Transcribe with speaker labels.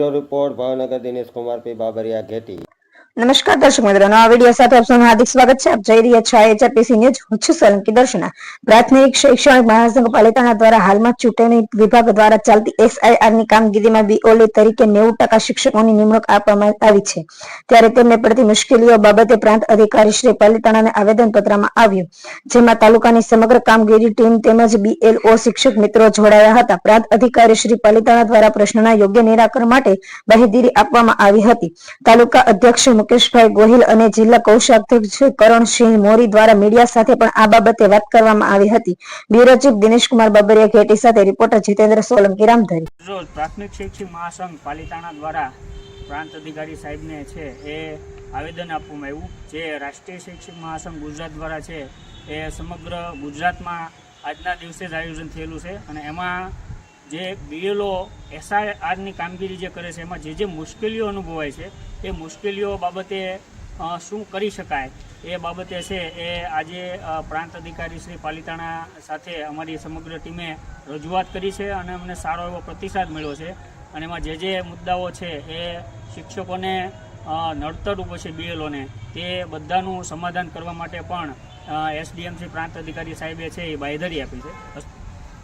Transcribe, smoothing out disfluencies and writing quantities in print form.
Speaker 1: Bureau report Bhavnagar Dinesh Kumar પી બાબરિયા ઘેટી।
Speaker 2: નમસ્કાર દર્શક મિત્રો, નવા વિડીયો સાથે આપ સૌનું હાર્દિક સ્વાગત છે। આપ જોઈ રહ્યા છો HRPC ન્યૂઝ। હું છું સોલંકી દર્શના। પ્રાથમિક શૈક્ષણિક મહાસંઘ પાલિતાણા દ્વારા હાલમાં ચૂંટણી વિભાગ દ્વારા ચાલતી SIR ની કામગીરીમાં BOL તરીકે 90% શિક્ષકોની નિમણૂક આપવામાં આવી છે, ત્યારે તેમને પડતી મુશ્કેલીઓ બાબતે પ્રાંત અધિકારી શ્રી પાલિતાણાને આવેદનપત્રમાં આવ્યું, જેમાં તાલુકાની સમગ્ર કામગીરી ટીમ તેમજ BLO શિક્ષક મિત્રો જોડાયા હતા। પ્રાંત અધિકારી શ્રી પાલિતાણા દ્વારા પ્રશ્નના યોગ્ય નિરાકરણ માટે બાહેધરી આપવામાં આવી હતી। તાલુકા અધ્યક્ષ મુકેશભાઈ ગોહિલ અને જિલ્લા કોષાધ્યક્ષ કરણસિંહ મોરી દ્વારા મીડિયા સાથે પણ આ બાબતે વાત કરવામાં આવી હતી। બ્યુરો ચીફ દિનેશ કુમાર બાબરિયા ઘેટી સાથે રિપોર્ટર જીતેન્દ્ર સોલંકી રામધરી।
Speaker 3: રોજ પ્રાથમિક શૈક્ષિક મહાસંઘ પાલિતાણા દ્વારા પ્રાંત અધિકારી સાહેબને છે એ આવેદન આપવામાં આવ્યું, જે રાષ્ટ્રીય શૈક્ષિક મહાસંઘ ગુજરાત દ્વારા છે એ સમગ્ર ગુજરાતમાં આજના દિવસે જ આયોજન થયેલું છે અને એમાં જે BLO SIRની કામગીરી જે કરે છે એમાં જે મુશ્કેલીઓ અનુભવાય છે એ મુશ્કેલીઓ બાબતે શું કરી શકાય એ બાબતે છે એ આજે પ્રાંત અધિકારી શ્રી પાલિતાણા સાથે અમારી સમગ્ર ટીમે રજૂઆત કરી છે અને અમને સારો એવો પ્રતિસાદ મળ્યો છે અને એમાં જે મુદ્દાઓ છે એ શિક્ષકોને નડતરરૂપ છે BLOને તે બધાનું સમાધાન કરવા માટે પણ SDM શ્રી પ્રાંત અધિકારી સાહેબે છે એ બાંયધરી આપી છે।